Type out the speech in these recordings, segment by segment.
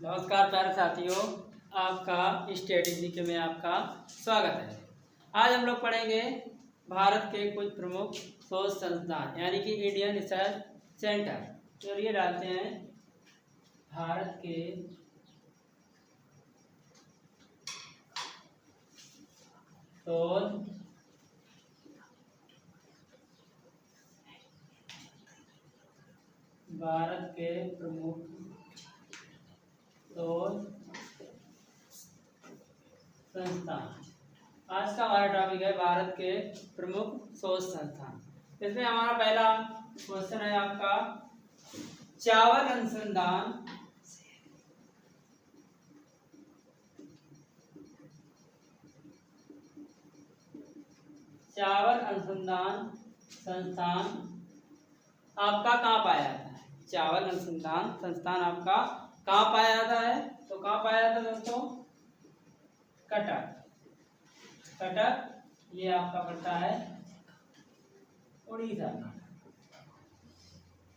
नमस्कार प्यारे साथियों, आपका स्टडी जीके में आपका स्वागत है। आज हम लोग पढ़ेंगे भारत के कुछ प्रमुख शोध संस्थान यानी कि इंडियन रिसर्च सेंटर। तो ये डालते हैं भारत के शोध भारत के प्रमुख शोध संस्थान। आज का हमारा टॉपिक है भारत के प्रमुख शोध संस्थान। इसमें हमारा पहला क्वेश्चन है आपका चावल अनुसंधान संस्थान आपका कहाँ पाया जाता है। चावल अनुसंधान संस्थान आपका कहाँ पाया जाता है? तो कहाँ पाया जाता है दोस्तों? कटक ये आपका पड़ता है उड़ीसा में।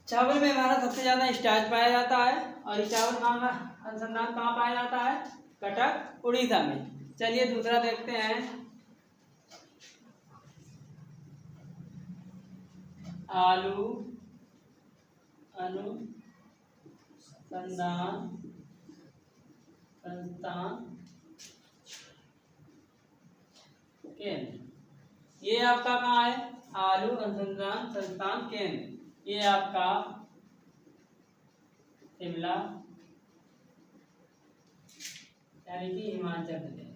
चावल में हमारा सबसे ज्यादा स्टार्च पाया जाता है और इस चावल का अनुसंधान कहाँ पाया जाता है? कटक उड़ीसा में। चलिए दूसरा देखते हैं आलू अनुसंधान संस्थान केंद्र। ये आपका कहाँ है? आलू अनुसंधान संस्थान केंद्र। ये आपका शिमला यानी कि हिमाचल प्रदेश।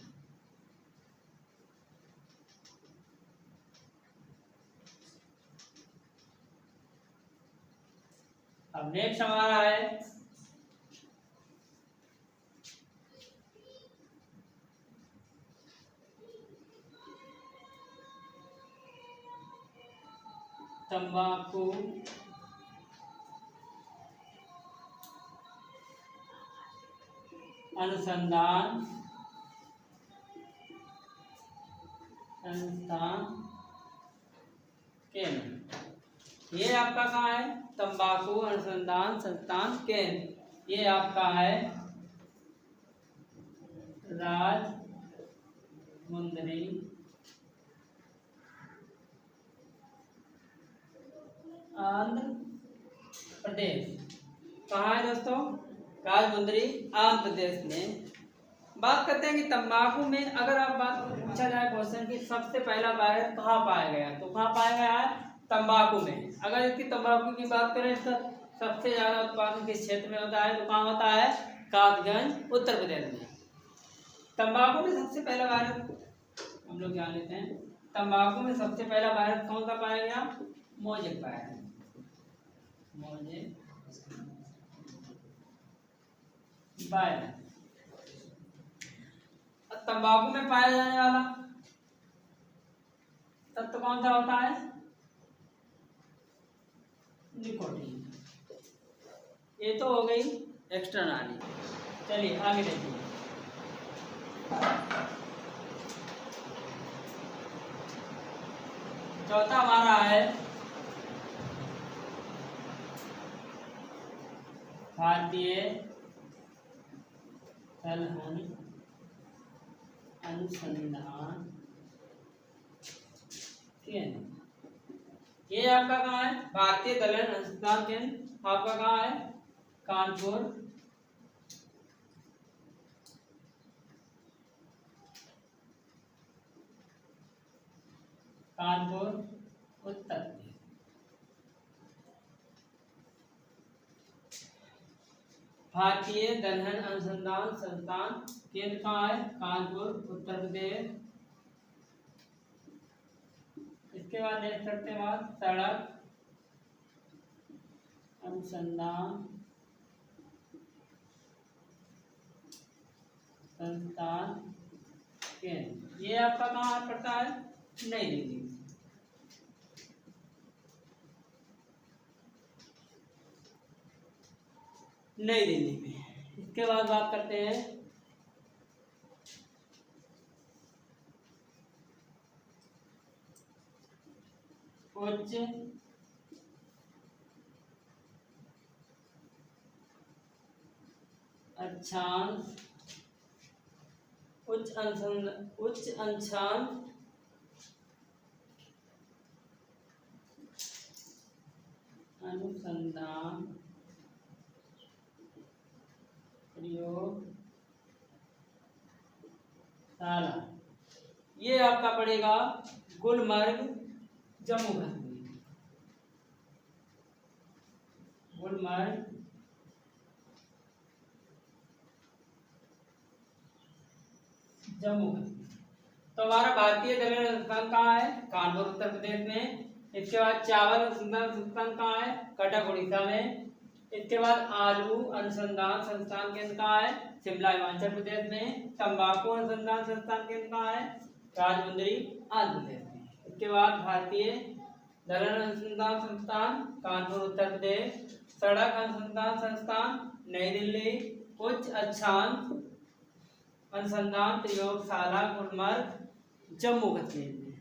अब नेक्स्ट हमारा है तंबाकू अनुसंधान संस्थान केंद्र। ये आपका कहाँ है? तंबाकू अनुसंधान संस्थान केंद्र। ये आपका है राजमुंदरी आंध्र प्रदेश। कहाँ है दोस्तों? राजमुंदरी आंध्र प्रदेश में। बात करते हैं कि तंबाकू में अगर आप बात पूछा जाए क्वेश्चन की सबसे पहला वायरस कहाँ पाया गया, तो कहाँ पाया गया है? तंबाकू में। अगर इसकी तंबाकू की बात करें तो सबसे ज्यादा उत्पादन किस क्षेत्र में होता है, तो कहाँ होता है? कासगंज उत्तर प्रदेश में। तंबाकू में सबसे पहला वायरस हम लोग जान लेते हैं। तंबाकू में सबसे पहला वायरस कौन सा पाया गया? मोजेक पाया गया। Mosaic virus. तंबाकू में पाया जाने वाला तत्व कौन सा होता है? निकोटीन। ये तो हो गई एक्सटर्नली। चलिए आगे देखिए। चौथा हमारा है भारतीय दलहन अनुसंधान केंद्र। ये आपका कहाँ है? भारतीय दलहन अनुसंधान केंद्र आपका कहाँ है? कानपुर उत्तर प्रदेश। भारतीय दलहन अनुसंधान संस्थान केंद्र कहाँ है? कानपुर उत्तर प्रदेश। इसके बाद देख सकते हैं बात सड़क अनुसंधान संस्थान केंद्र। ये आपका कहाँ पड़ता है? नई दिल्ली। नई दिल्ली में। इसके बाद बात करते हैं उच्च अक्षांश उच्च अंशांश अनुसंधान प्रयोगशाला, ये आपका पड़ेगा गुलमर्ग जम्मू कश्मीर। गुलमर्ग जम्मू कश्मीर। तो हमारा भारतीय दलहन संस्थान कहाँ है? कानपुर उत्तर प्रदेश में। इसके बाद चावल अनुसंधान संस्थान कहाँ है? कटक उड़ीसा में। इसके बाद आलू अनुसंधान संस्थान केंद्र कहाँ है? शिमला हिमाचल प्रदेश में। तंबाकू अनुसंधान संस्थान केंद्र कहाँ है? राजमुंदरी आंध्र प्रदेश में। इसके बाद भारतीय दलहन अनुसंधान संस्थान कानपुर उत्तर प्रदेश। सड़क अनुसंधान संस्थान नई दिल्ली। उच्च अक्षांश अनुसंधान प्रयोगशाला गुलमर्ग जम्मू कश्मीर में।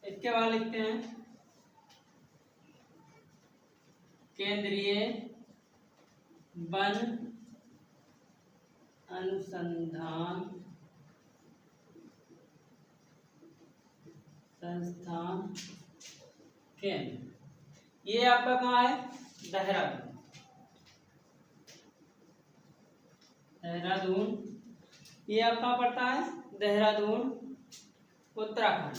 इसके बाद लिखते हैं केंद्रीय वन अनुसंधान संस्थान केंद्र, ये आपका कहाँ है? देहरादून। देहरादून, ये आप कहाँ पड़ता है? देहरादून उत्तराखंड।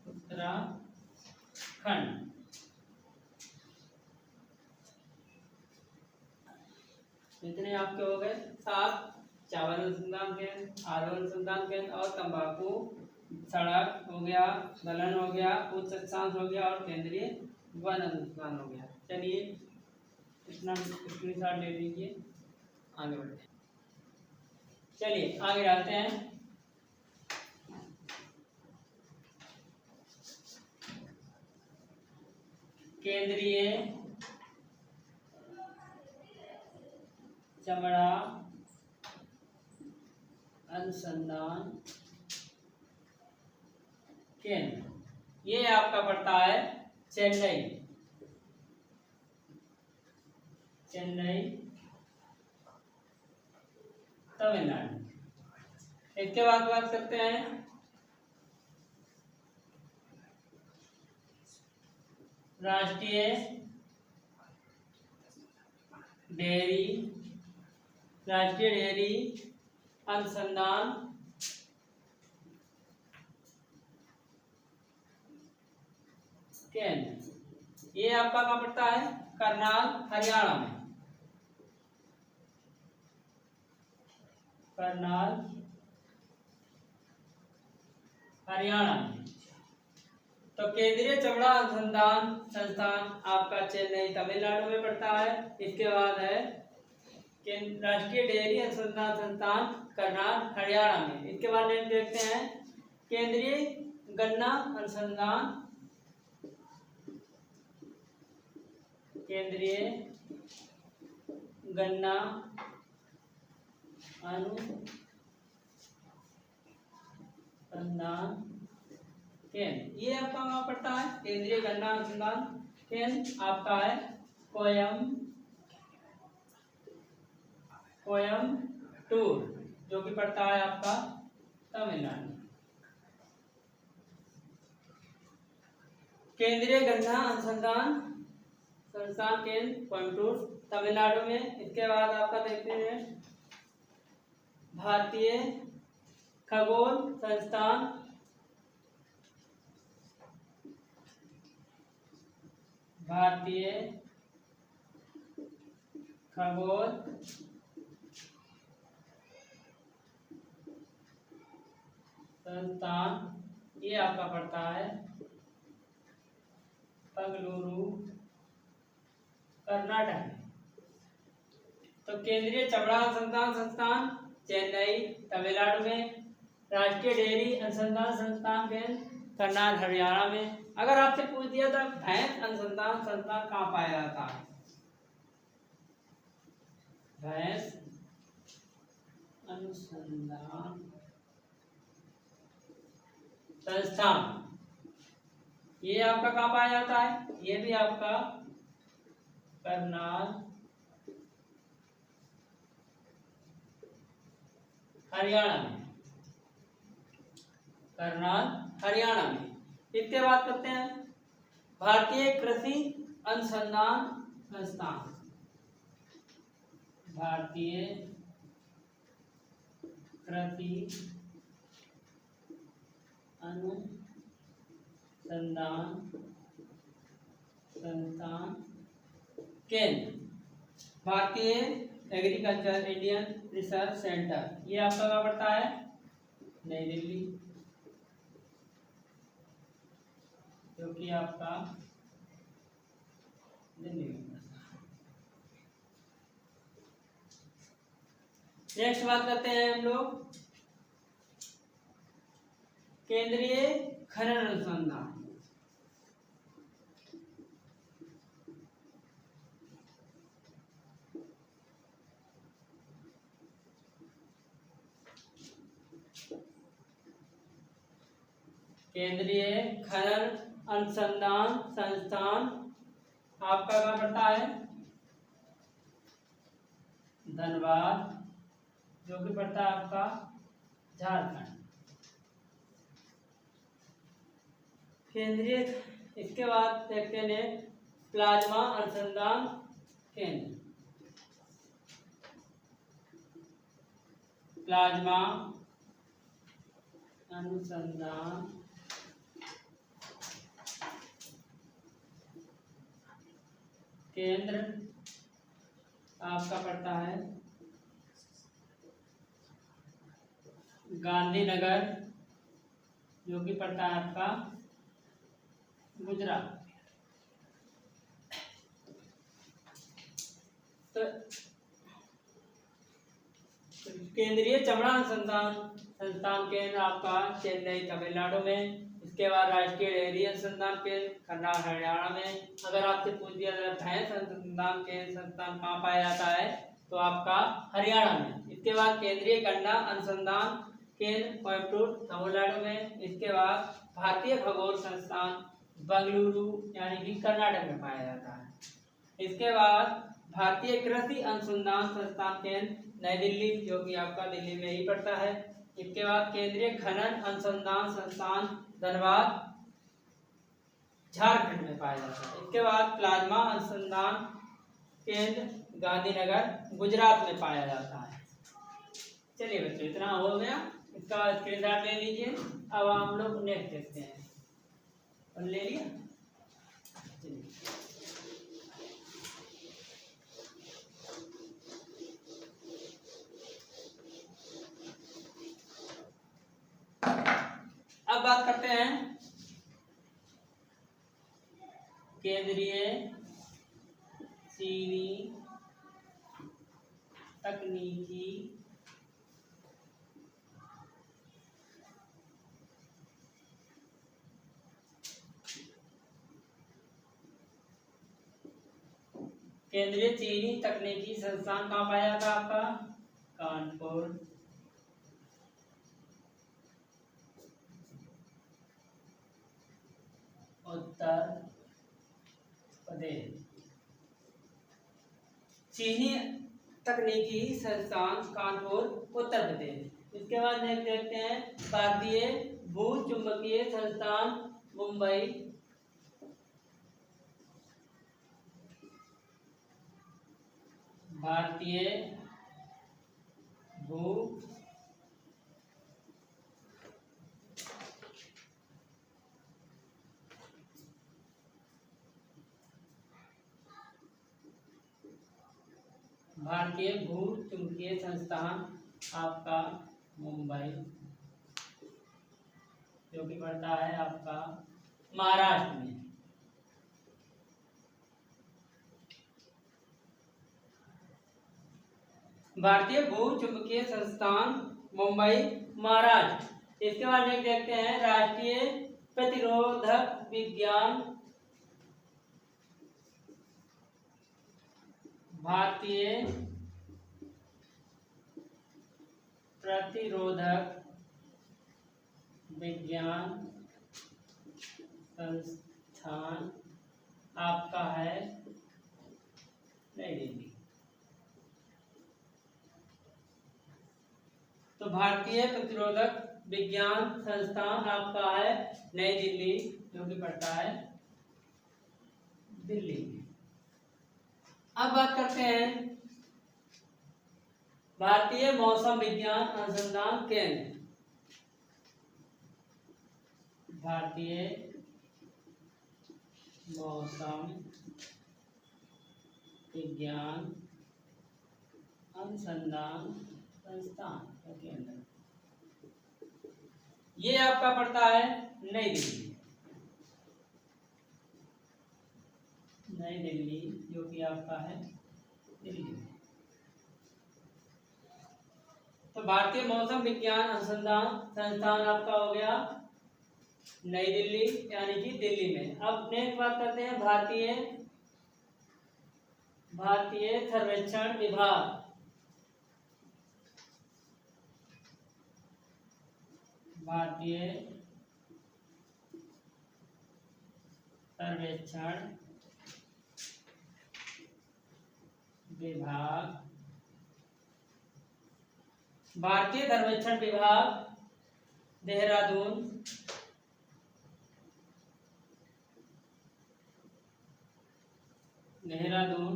उत्तराखंड। इतने आपके हो गए 7। चावल अनुसंधान केंद्र, आलू अनुसंधान केंद्र और तंबाकू, सड़क हो गया, दलहन हो गया, उच्च अक्षांश हो गया और केंद्रीय वन अनुसंधान हो गया। चलिए इतना स्क्रीनशॉट ले लीजिए, आगे बढ़ते हैं। चलिए आगे डालते हैं। केंद्रीय चमड़ा अनुसंधान केंद्र, ये आपका पड़ता है चेन्नई। चेन्नई तमिलनाडु। इसके बाद बात करते हैं राष्ट्रीय डेयरी अनुसंधान केंद्र, ये आपका कहाँ पड़ता है? करनाल हरियाणा में। करनाल हरियाणा में। तो केंद्रीय चमड़ा अनुसंधान संस्थान आपका चेन्नई तमिलनाडु में पड़ता है। इसके बाद है राष्ट्रीय डेयरी अनुसंधान संस्थान करनाल हरियाणा में। इसके बाद देखते हैं केंद्रीय गन्ना अनुसंधान केंद्रीय गन्ना अनुसंधान केंद्र, ये आपका वहां पड़ता है। केंद्रीय गन्ना अनुसंधान केंद्र आपका है कोयम्बटूर, जो कि पड़ता है आपका तमिलनाडु। केंद्रीय गन्ना अनुसंधान संस्थान केंद्र कोयम्बटूर तमिलनाडु में। इसके बाद आपका देखते हैं भारतीय खगोल संस्थान भारतीय खगोल संस्थान, ये आपका पड़ता है बेंगलुरु कर्नाटक। तो केंद्रीय चमड़ा अनुसंधान संस्थान चेन्नई तमिलनाडु में। राष्ट्रीय डेयरी अनुसंधान संस्थान केंद्र करनाल हरियाणा में। अगर आपसे पूछ दिया था भैंस अनुसंधान संस्थान कहाँ पाया जाता है? भैंस अनुसंधान संस्थान ये आपका कहाँ पाया जाता है? ये भी आपका करनाल हरियाणा में, करनाल हरियाणा में। इसके बाद करते हैं भारतीय कृषि अनुसंधान संस्थान, भारतीय कृषि अनुसंधान संस्थान केंद्र, भारतीय एग्रीकल्चर इंडियन रिसर्च सेंटर, ये आपका कहाँ पड़ता है? नई दिल्ली, जो कि आपका दिल्ली में। नेक्स्ट बात करते हैं हम लोग केंद्रीय खनन अनुसंधान, केंद्रीय खनन अनुसंधान संस्थान आपका कहाँ पड़ता है? धनबाद, जो कि पड़ता है आपका झारखंड। केंद्रीय, इसके बाद देखते हैं प्लाज्मा अनुसंधान केंद्र, प्लाज्मा अनुसंधान केंद्र आपका पड़ता है गांधीनगर, जो कि पड़ता है आपका गुजरात। तो केंद्रीय चमड़ा अनुसंधान संस्थान केंद्र आपका चेन्नई तमिलनाडु में। इसके बाद राष्ट्रीय डेयरी अनुसंधान केंद्र करनाल हरियाणा में। अगर आपसे पूछ दिया जाए भैंस अनुसंधान केंद्र संस्थान कहाँ पाया जाता है, तो आपका हरियाणा में। इसके बाद केंद्रीय गन्ना अनुसंधान केंद्र कोयम्बटूर तमिलनाडु में। इसके बाद भारतीय खगोल संस्थान बेंगलुरु यानी कि कर्नाटक में पाया जाता है। इसके बाद भारतीय कृषि अनुसंधान संस्थान केंद्र नई दिल्ली, जो कि आपका दिल्ली में ही पड़ता है। इसके बाद केंद्रीय खनन अनुसंधान संस्थान धनबाद झारखंड में पाया जाता है। इसके बाद प्लाज्मा अनुसंधान केंद्र गांधीनगर गुजरात में पाया जाता है। चलिए बच्चों, इतना हो गया, इसका स्क्रीनशॉट ले लीजिए। अब हम लोग नेक्स्ट देखते हैं। और ले लिया, चलिए अब बात करते हैं केंद्रीय चीनी तकनीकी केंद्रीय चीनी तकनीकी संस्थान कहाँ पाया जाता है? आपका कानपुर, उत्तर प्रदेश। चीनी तकनीकी संस्थान कानपुर उत्तर प्रदेश। इसके बाद नेक्स्ट देखते हैं भारतीय भू चुंबकीय संस्थान मुंबई, भारतीय भू भारतीय भू चुंबकीय संस्थान आपका मुंबई, जो कि पड़ता है आपका महाराष्ट्र में। भारतीय भू चुंबकीय संस्थान मुंबई महाराष्ट्र। इसके बाद नेक्स्ट देखते हैं राष्ट्रीय प्रतिरोधक विज्ञान, भारतीय प्रतिरोधक विज्ञान संस्थान संस्थान आपका है नई दिल्ली। तो भारतीय प्रतिरोधक विज्ञान संस्थान आपका है नई दिल्ली, जो कि पड़ता है दिल्ली में। अब बात करते हैं भारतीय मौसम विज्ञान अनुसंधान केंद्र। भारतीय मौसम विज्ञान अनुसंधान संस्थान का केंद्र, ये आपका पड़ता है नई दिल्ली। नई दिल्ली जो कि आपका है दिल्ली में। तो भारतीय मौसम विज्ञान अनुसंधान संस्थान आपका हो गया नई दिल्ली, यानी कि दिल्ली में। अब नेक्स्ट बात करते हैं भारतीय सर्वेक्षण विभाग। भारतीय सर्वेक्षण विभाग, भारतीय सर्वेक्षण विभाग देहरादून, देहरादून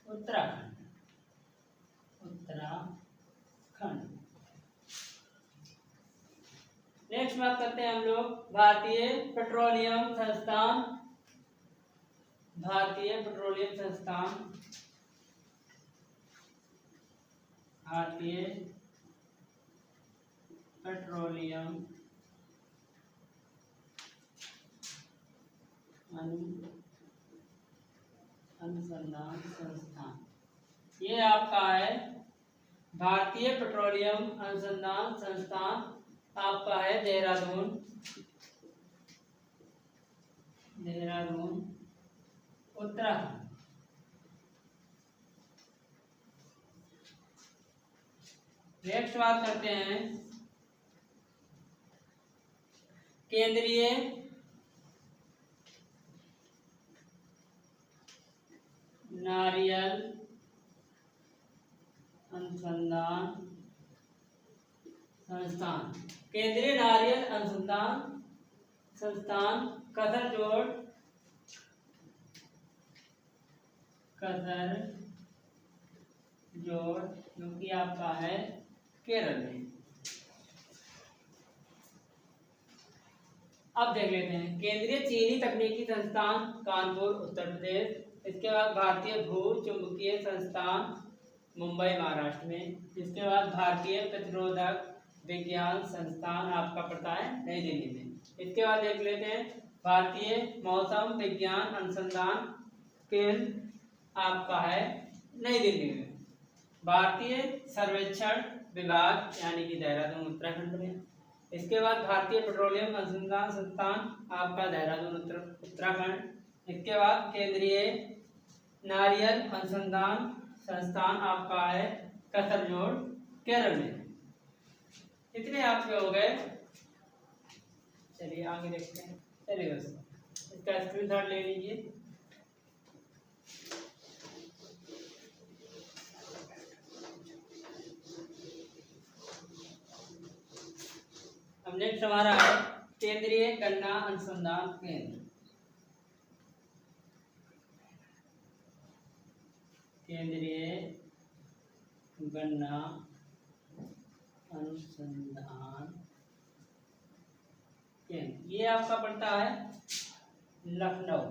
उत्तराखंड, उत्तराखंड। नेक्स्ट बात करते हैं हम लोग भारतीय पेट्रोलियम संस्थान। भारतीय पेट्रोलियम संस्थान, भारतीय पेट्रोलियम अनुसंधान संस्थान, ये आपका है भारतीय पेट्रोलियम अनुसंधान संस्थान आपका है देहरादून, देहरादून उत्तराखंड। नेक्स्ट बात करते हैं केंद्रीय नारियल अनुसंधान संस्थान। केंद्रीय नारियल अनुसंधान संस्थान कसरजोड़, जो कि आपका है केरल में। अब देख लेते हैं केंद्रीय चीनी तकनीकी संस्थान कानपुर उत्तर प्रदेश। इसके बाद भारतीय भू चुंबकीय संस्थान मुंबई महाराष्ट्र में। इसके बाद भारतीय प्रतिरोधक विज्ञान संस्थान आपका पड़ता है नई दिल्ली में। इसके बाद देख लेते हैं भारतीय मौसम विज्ञान अनुसंधान केंद्र आपका है नई दिल्ली में। भारतीय सर्वेक्षण विभाग यानी कि देहरादून उत्तराखंड में। इसके बाद भारतीय पेट्रोलियम अनुसंधान संस्थान आपका देहरादून उत्तराखंड। इसके बाद केंद्रीय नारियल अनुसंधान संस्थान आपका है कसरजोड़ केरल में। इतने आपके हो गए। चलिए आगे देखते हैं। चलिए दोस्तों इसका स्क्रीनशॉट ले लीजिए। अब नेक्स्ट हमारा है केंद्रीय गन्ना अनुसंधान केंद्र। केंद्रीय गन्ना अनुसंधान केंद्र, ये आपका पड़ता है लखनऊ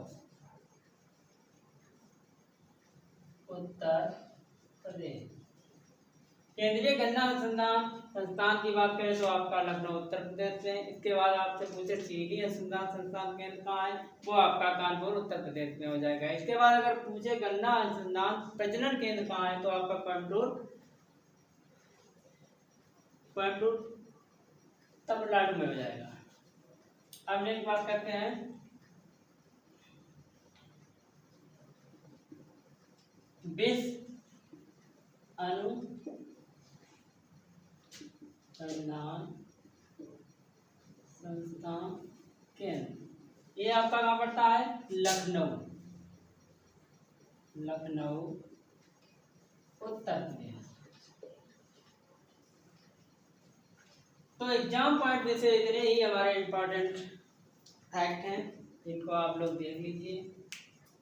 उत्तर प्रदेश। केंद्रीय गन्ना अनुसंधान संस्थान की बात करें तो आपका लखनऊ उत्तर प्रदेश में। इसके बाद आपसे पूछे चीनी अनुसंधान संस्थान केंद्र कहाँ है, वो आपका कानपुर उत्तर प्रदेश में हो जाएगा। इसके बाद अगर पूछे गन्ना अनुसंधान प्रजनन केंद्र कहाँ है तो आपका कोयम्बटूर तमिलनाडु में हो जाएगा। अब नेक्स्ट बात करते हैं विश्व अनुसंधान संस्थान केंद्र, ये आपका कहाँ पड़ता है? लखनऊ। लखनऊ उत्तर प्रदेश। तो एग्जाम पॉइंट में से इतने ही हमारे इम्पोर्टेंट फैक्ट हैं, इनको आप लोग देख लीजिए।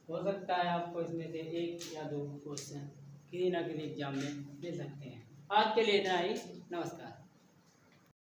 हो सकता है आपको इसमें से 1 या 2 क्वेश्चन किसी ना किसी एग्जाम में दे सकते हैं। आज के लिए इतना ही। नमस्कार।